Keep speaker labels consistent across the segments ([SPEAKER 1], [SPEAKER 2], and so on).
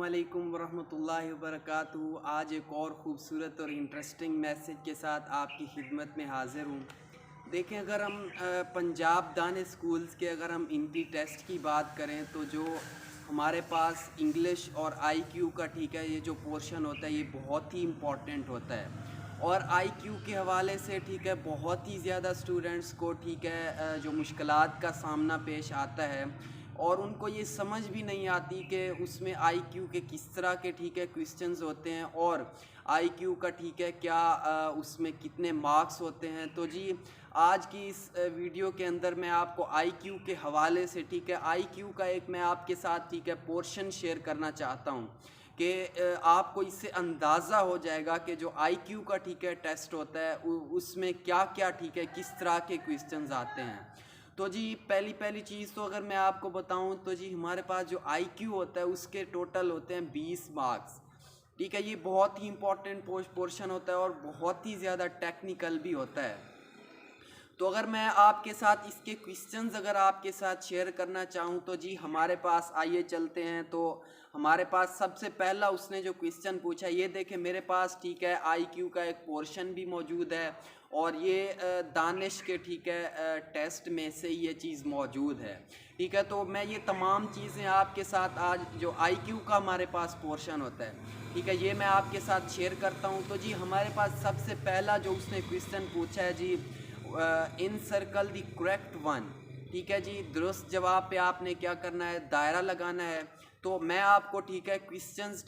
[SPEAKER 1] अस्सलामुअलैकुम वरहमतुल्लाहि वबरकातुहू। आज एक और ख़ूबसूरत और इंटरेस्टिंग मैसेज के साथ आपकी खिदमत में हाज़िर हूँ। देखें, अगर हम पंजाब दानिश स्कूल्स के अगर हम इनकी टेस्ट की बात करें तो जो हमारे पास इंग्लिश और आईक्यू का ये जो पोर्शन होता है ये बहुत ही इम्पॉर्टेंट होता है। और आईक्यू के हवाले से बहुत ही ज़्यादा स्टूडेंट्स को जो मुश्किलात का सामना पेश आता है और उनको ये समझ भी नहीं आती कि उसमें आईक्यू के किस तरह के क्वेश्चंस होते हैं और आईक्यू का क्या उसमें कितने मार्क्स होते हैं। तो जी आज की इस वीडियो के अंदर मैं आपको आईक्यू के हवाले से आईक्यू का एक मैं आपके साथ पोर्शन शेयर करना चाहता हूँ कि आपको इससे अंदाज़ा हो जाएगा कि जो आईक्यू का टेस्ट होता है उसमें क्या क्या किस तरह के क्वेश्चंस आते हैं। तो जी पहली चीज़ तो अगर मैं आपको बताऊं तो जी हमारे पास जो आईक्यू होता है उसके टोटल होते हैं 20 मार्क्स। ये बहुत ही इम्पोर्टेंट पोर्शन होता है और बहुत ही ज़्यादा टेक्निकल भी होता है। तो अगर मैं आपके साथ इसके क्वेश्चंस अगर आपके साथ शेयर करना चाहूँ तो जी हमारे पास आइए चलते हैं। तो हमारे पास सबसे पहला उसने जो क्वेश्चन पूछा, ये देखें मेरे पास आईक्यू का एक पोर्शन भी मौजूद है और ये दानिश के टेस्ट में से ये चीज़ मौजूद है। तो मैं ये तमाम चीज़ें आपके साथ आज जो आईक्यू का हमारे पास पोर्शन होता है ये मैं आपके साथ शेयर करता हूँ। तो जी हमारे पास सबसे पहला जो उसने क्वेश्चन पूछा है जी, in circle the correct one. जी दुरुस्त जवाब पे आपने क्या करना है, दायरा लगाना है। तो मैं आपको क्वेश्चंस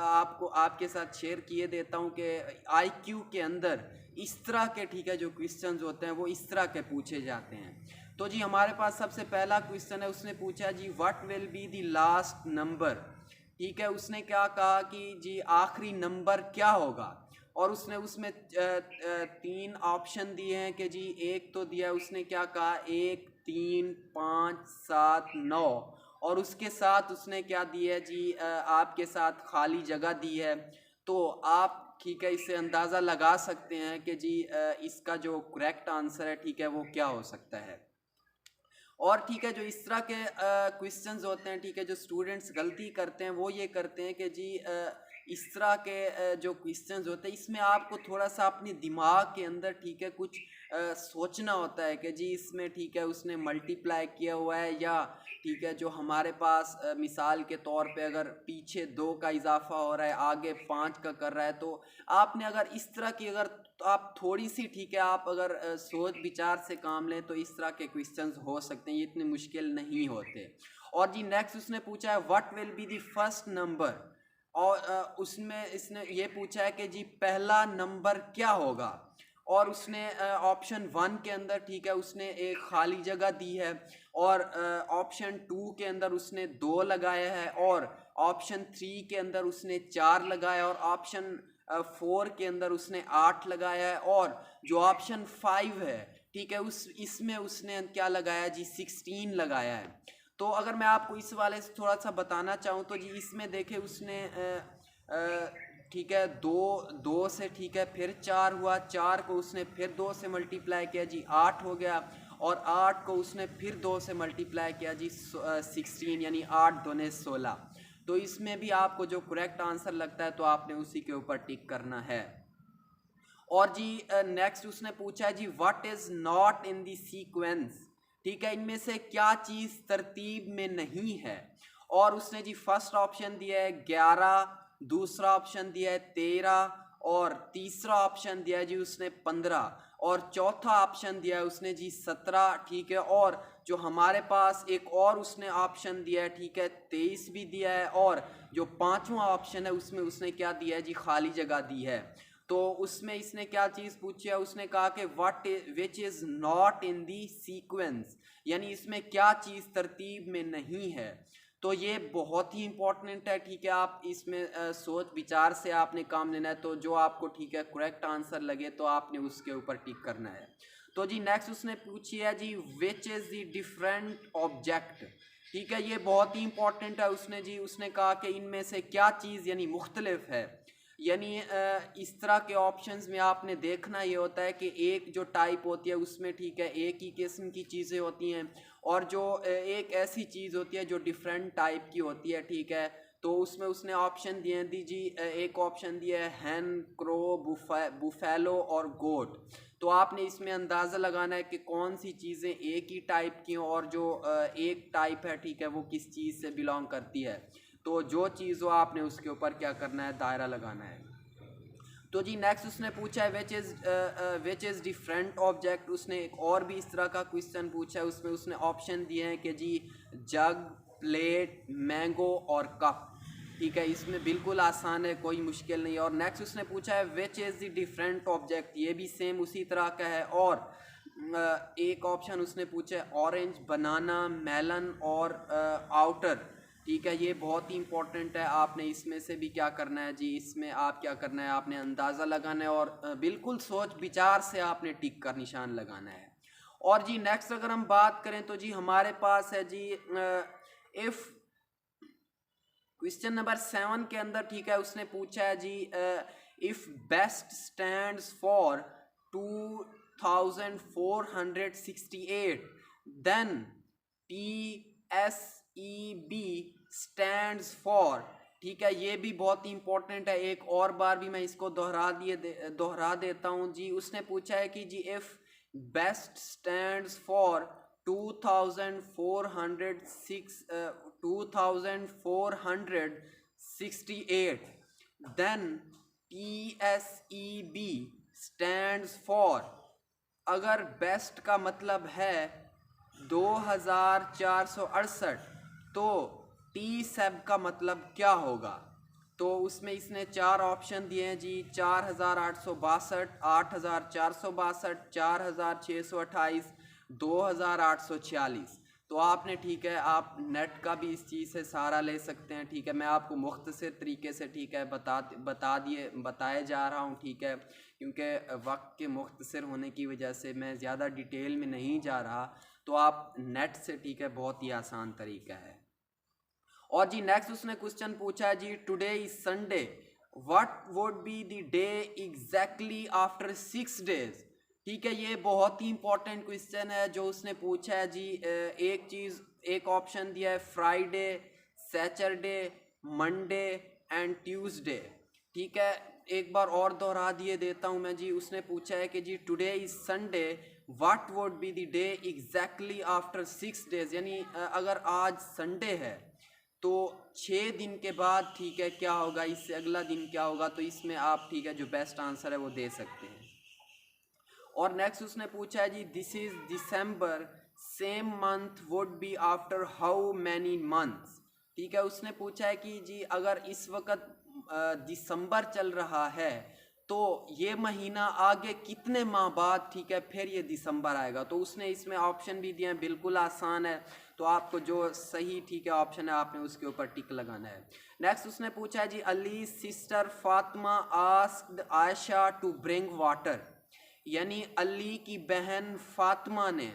[SPEAKER 1] आपको आपके साथ शेयर किए देता हूँ कि आईक्यू के अंदर इस तरह के जो क्वेश्चंस होते हैं वो इस तरह के पूछे जाते हैं। तो जी हमारे पास सबसे पहला क्वेश्चन है, उसने पूछा जी what will be the last number. उसने क्या कहा कि जी आखिरी नंबर क्या होगा और उसने उसमें 3 ऑप्शन दिए हैं कि जी एक तो दिया उसने क्या कहा 1, 3, 5, 7, 9 और उसके साथ उसने क्या दिया है जी आपके साथ खाली जगह दी है। तो आप इससे अंदाज़ा लगा सकते हैं कि जी इसका जो करेक्ट आंसर है वो क्या हो सकता है। और जो इस तरह के क्वेश्चंस होते हैं जो स्टूडेंट्स गलती करते हैं वो ये करते हैं कि जी इस तरह के जो क्वेश्चंस होते हैं इसमें आपको थोड़ा सा अपने दिमाग के अंदर कुछ सोचना होता है कि जी इसमें उसने मल्टीप्लाई किया हुआ है या जो हमारे पास मिसाल के तौर पे अगर पीछे 2 का इजाफा हो रहा है आगे 5 का कर रहा है। तो आपने अगर इस तरह की अगर तो आप थोड़ी सी आप अगर सोच विचार से काम लें तो इस तरह के क्वेश्चंस हो सकते हैं, ये इतने मुश्किल नहीं होते। और जी नेक्स्ट उसने पूछा है what will be the first number और उसमें इसने ये पूछा है कि जी पहला नंबर क्या होगा और उसने ऑप्शन 1 के अंदर उसने एक खाली जगह दी है और ऑप्शन 2 के अंदर उसने 2 लगाया है और ऑप्शन 3 के अंदर उसने 4 लगाया और ऑप्शन 4 के अंदर उसने 8 लगाया है और जो ऑप्शन 5 है उस इसमें उसने क्या लगाया जी 16 लगाया है। तो अगर मैं आपको इस वाले से थोड़ा सा बताना चाहूँ तो जी इसमें देखे उसने दो से फिर 4 हुआ, 4 को उसने फिर 2 से मल्टीप्लाई किया जी 8 हो गया और 8 को उसने फिर 2 से मल्टीप्लाई किया जी 16 यानी 8 दूने 16। तो इसमें भी आपको जो करेक्ट आंसर लगता है तो आपने उसी के ऊपर टिक करना है। और जी नेक्स्ट उसने पूछा है जी what is not in the sequence. इनमें से क्या चीज़ तरतीब में नहीं है और उसने जी फर्स्ट ऑप्शन दिया है 11, दूसरा ऑप्शन दिया है 13 और तीसरा ऑप्शन दिया है जी उसने 15 और चौथा ऑप्शन दिया है उसने जी 17। और जो हमारे पास एक और उसने ऑप्शन दिया है 23 भी दिया है और जो 5वां ऑप्शन है उसमें उसने क्या दिया है जी खाली जगह दी है। तो उसमें इसने क्या चीज़ पूछी है, उसने कहा कि what which is not in the sequence, यानी इसमें क्या चीज़ तरतीब में नहीं है। तो ये बहुत ही इम्पोर्टेंट है। आप इसमें सोच विचार से आपने काम लेना है। तो जो आपको करेक्ट आंसर लगे तो आपने उसके ऊपर टिक करना है। तो जी नेक्स्ट उसने पूछी है जी which is the different object. ये बहुत ही इम्पोर्टेंट है। उसने कहा कि इनमें से क्या चीज़ यानी मुख्तलिफ है। यानी इस तरह के ऑप्शंस में आपने देखना ये होता है कि एक जो टाइप होती है उसमें एक ही किस्म की चीज़ें होती हैं और जो एक ऐसी चीज़ होती है जो डिफरेंट टाइप की होती है। तो उसमें उसने ऑप्शन दिए दीजिए, एक ऑप्शन दिया है हैन, क्रो, बुफेलो और गोट। तो आपने इसमें अंदाज़ा लगाना है कि कौन सी चीज़ें एक ही टाइप की और जो एक टाइप है, ठीक है, वो किस चीज़ से बिलोंग करती है। तो जो चीज़ हो आपने उसके ऊपर क्या करना है, दायरा लगाना है। तो जी नेक्स्ट उसने पूछा है विच इज़ डिफरेंट ऑब्जेक्ट। उसने एक और भी इस तरह का क्वेश्चन पूछा है, उसमें उसने ऑप्शन दिए हैं कि जी जग, प्लेट, मैंगो और कप। ठीक है, इसमें बिल्कुल आसान है, कोई मुश्किल नहीं है। और नेक्स्ट उसने पूछा है which is the different object, ये भी सेम उसी तरह का है। और एक ऑप्शन उसने पूछा है ऑरेंज, बनाना, मेलन और आउटर। ठीक है, ये बहुत ही इंपॉर्टेंट है, आपने इसमें से भी क्या करना है जी, इसमें आप क्या करना है, आपने अंदाज़ा लगाना है और बिल्कुल सोच विचार से आपने टिक का निशान लगाना है। और जी नेक्स्ट अगर हम बात करें तो जी हमारे पास है जी इफ़ क्वेश्चन नंबर 7 के अंदर, ठीक है, उसने पूछा है जी if best stands for 2468 then PSEB stands for. ठीक है, ये भी बहुत ही इंपॉर्टेंट है, एक और बार भी मैं इसको दोहरा देता हूँ जी। उसने पूछा है कि जी if best stands for 2468 then PSEB stands for। अगर बेस्ट का मतलब है 2468 तो टी सेब का मतलब क्या होगा। तो उसमें इसने 4 ऑप्शन दिए हैं जी, 4862, 8462, 4628, 2846। तो आपने, ठीक है, आप नेट का भी इस चीज़ से सहारा ले सकते हैं। ठीक है, मैं आपको मुख्तसर तरीके से, ठीक है, बताए जा रहा हूँ। ठीक है, क्योंकि वक्त के मुख्तसर होने की वजह से मैं ज़्यादा डिटेल में नहीं जा रहा, तो आप नेट से, ठीक है, बहुत ही आसान तरीका है। और जी नेक्स्ट उसने क्वेश्चन पूछा है जी today is Sunday, what would be the day exactly after 6 days. ठीक है, ये बहुत ही इंपॉर्टेंट क्वेश्चन है जो उसने पूछा है जी। एक ऑप्शन दिया है Friday, Saturday, Monday and Tuesday. ठीक है, एक बार और दोहरा दिए देता हूँ मैं जी। उसने पूछा है कि जी today is Sunday, what would be the day exactly after 6 days, यानी अगर आज संडे है तो 6 दिन के बाद, ठीक है, क्या होगा, इससे अगला दिन क्या होगा। तो इसमें आप, ठीक है, जो बेस्ट आंसर है वो दे सकते हैं। और नेक्स्ट उसने पूछा है जी this is December, same month would be after how many months. ठीक है, उसने पूछा है कि जी अगर इस वक्त दिसंबर चल रहा है तो ये महीना आगे कितने माह बाद, ठीक है, फिर ये दिसंबर आएगा। तो उसने इसमें ऑप्शन भी दिए हैं, बिल्कुल आसान है। तो आपको जो सही, ठीक है, ऑप्शन है आपने उसके ऊपर टिक लगाना है। नेक्स्ट उसने पूछा है जी Ali sister Fatima asked Ayesha to bring water, यानी अली की बहन फातिमा ने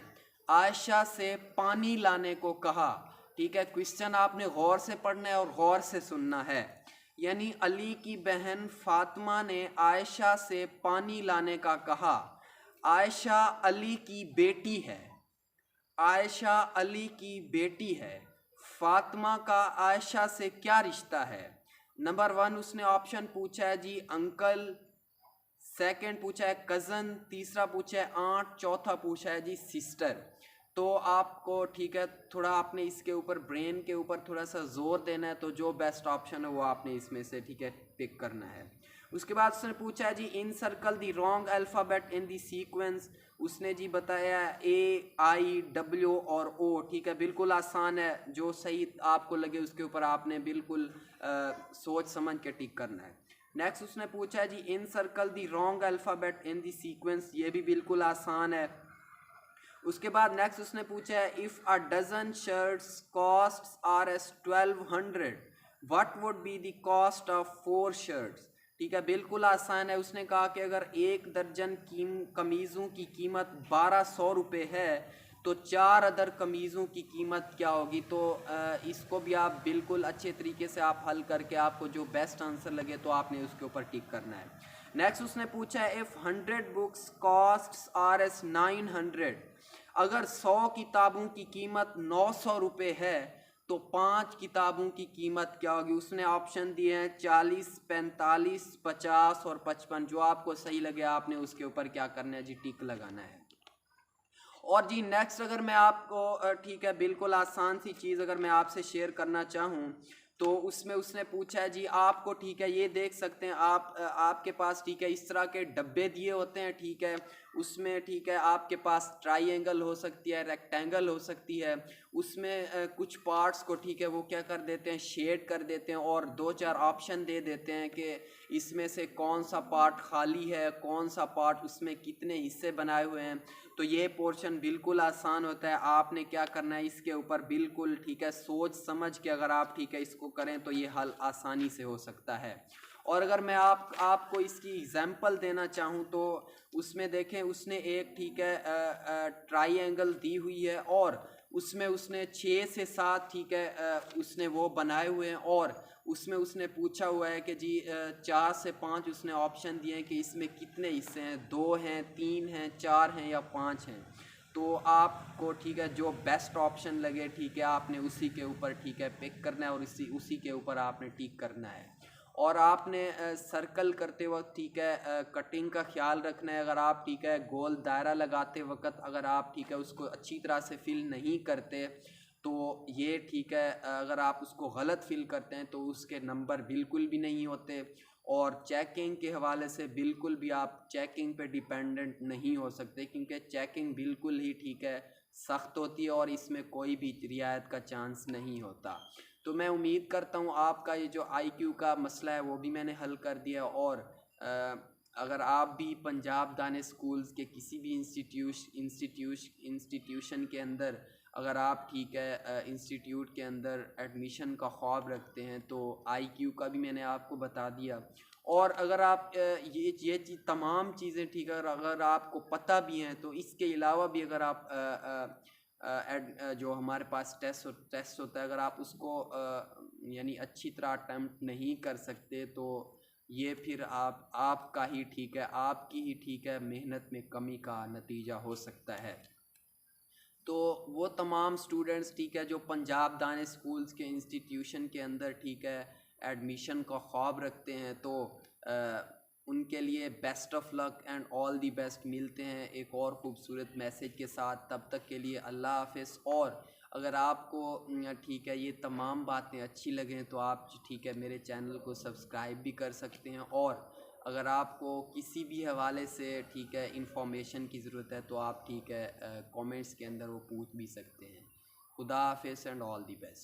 [SPEAKER 1] आयशा से पानी लाने को कहा। ठीक है, क्वेश्चन आपने गौर से पढ़ना है और गौर से सुनना है। यानी अली की बहन फातिमा ने आयशा से पानी लाने का कहा। आयशा अली की बेटी है, आयशा अली की बेटी है। फातिमा का आयशा से क्या रिश्ता है। नंबर 1 उसने ऑप्शन पूछा है जी अंकल, सेकंड पूछा है कज़न, तीसरा पूछा है आंट, चौथा पूछा है जी सिस्टर। तो आपको, ठीक है, थोड़ा आपने इसके ऊपर ब्रेन के ऊपर थोड़ा सा जोर देना है। तो जो बेस्ट ऑप्शन है वो आपने इसमें से, ठीक है, पिक करना है। उसके बाद उसने पूछा है जी in circle the wrong alphabet in the sequence. उसने जी बताया AIW और O। ठीक है, बिल्कुल आसान है, जो सही आपको लगे उसके ऊपर आपने बिल्कुल सोच समझ के टिक करना है। नेक्स्ट उसने पूछा है जी in circle the wrong alphabet in the sequence, ये भी बिल्कुल आसान है। उसके बाद नेक्स्ट उसने पूछा है if a dozen shirts costs Rs1200 what would be the cost of 4 shirts. ठीक है, बिल्कुल आसान है। उसने कहा कि अगर 1 दर्जन कमीज़ों की कीमत 1200 रुपये है तो 4 अदर कमीज़ों की कीमत क्या होगी। तो इसको भी आप बिल्कुल अच्छे तरीके से आप हल करके आपको जो बेस्ट आंसर लगे तो आपने उसके ऊपर टिक करना है। नेक्स्ट उसने पूछा है इफ़ 100 बुक्स कॉस्ट्स Rs900, अगर 100 किताबों की कीमत 900 रुपये है तो 5 किताबों की कीमत क्या होगी। उसने ऑप्शन दिए हैं 40, 45, 50 और 55। जो आपको सही लगे आपने उसके ऊपर क्या करना है जी, टिक लगाना है। और जी नेक्स्ट अगर मैं आपको ठीक है बिल्कुल आसान सी चीज़ अगर मैं आपसे शेयर करना चाहूँ, तो उसमें उसने पूछा है जी आपको, ठीक है ये देख सकते हैं आप, आपके पास ठीक है इस तरह के डब्बे दिए होते हैं, ठीक है उसमें ठीक है आपके पास ट्राइंगल हो सकती है, रेक्टेंगल हो सकती है। उसमें कुछ पार्ट्स को ठीक है वो क्या कर देते हैं, शेड कर देते हैं और 2-4 ऑप्शन दे देते हैं कि इसमें से कौन सा पार्ट खाली है, कौन सा पार्ट उसमें कितने हिस्से बनाए हुए हैं। तो ये पोर्शन बिल्कुल आसान होता है। आपने क्या करना है इसके ऊपर बिल्कुल ठीक है सोच समझ के अगर आप ठीक है इसको करें तो ये हल आसानी से हो सकता है। और अगर मैं आपको इसकी एग्जांपल देना चाहूँ तो उसमें देखें उसने एक ठीक है ट्राइंगल दी हुई है और उसमें उसने 6 से 7 ठीक है उसने वो बनाए हुए हैं और उसमें उसने पूछा हुआ है कि जी 4 से 5 उसने ऑप्शन दिए हैं कि इसमें कितने हिस्से हैं, 2 हैं, 3 हैं, 4 हैं या 5 हैं। तो आपको ठीक है जो बेस्ट ऑप्शन लगे ठीक है आपने उसी के ऊपर ठीक है पिक करना है और उसी के ऊपर आपने टिक करना है। और आपने सर्कल करते वक्त ठीक है कटिंग का ख्याल रखना है। अगर आप ठीक है गोल दायरा लगाते वक्त अगर आप ठीक है उसको अच्छी तरह से फिल नहीं करते तो ये ठीक है अगर आप उसको गलत फिल करते हैं तो उसके नंबर बिल्कुल भी नहीं होते। और चेकिंग के हवाले से बिल्कुल भी आप चेकिंग पे डिपेंडेंट नहीं हो सकते, क्योंकि चेकिंग बिल्कुल ही ठीक है सख्त होती है और इसमें कोई भी रियायत का चांस नहीं होता। तो मैं उम्मीद करता हूँ आपका ये जो आईक्यू का मसला है वो भी मैंने हल कर दिया। और अगर आप भी पंजाब दानिश स्कूल्स के किसी भी इंस्टीट्यूशन के अंदर अगर आप ठीक है इंस्टीट्यूट के अंदर एडमिशन का ख्वाब रखते हैं तो आईक्यू का भी मैंने आपको बता दिया। और अगर आप ये चीज़ तमाम चीज़ें ठीक है अगर आपको पता भी हैं तो इसके अलावा भी अगर आप जो हमारे पास टेस्ट होता है अगर आप उसको यानी अच्छी तरह अटैम्प्ट नहीं कर सकते तो ये फिर आपका ही ठीक है आपकी ही ठीक है मेहनत में कमी का नतीजा हो सकता है। तो वो तमाम स्टूडेंट्स ठीक है जो पंजाब दानिश स्कूल्स के इंस्टीट्यूशन के अंदर ठीक है एडमिशन का ख्वाब रखते हैं तो उनके लिए best of luck and all the best. मिलते हैं एक और ख़ूबसूरत मैसेज के साथ, तब तक के लिए अल्लाह हाफ़िज़। और अगर आपको ठीक है ये तमाम बातें अच्छी लगें तो आप ठीक है मेरे चैनल को सब्सक्राइब भी कर सकते हैं। और अगर आपको किसी भी हवाले से ठीक है इंफॉर्मेशन की ज़रूरत है तो आप ठीक है कमेंट्स के अंदर वो पूछ भी सकते हैं। खुदा हाफ़िज़ एंड ऑल दी बेस्ट।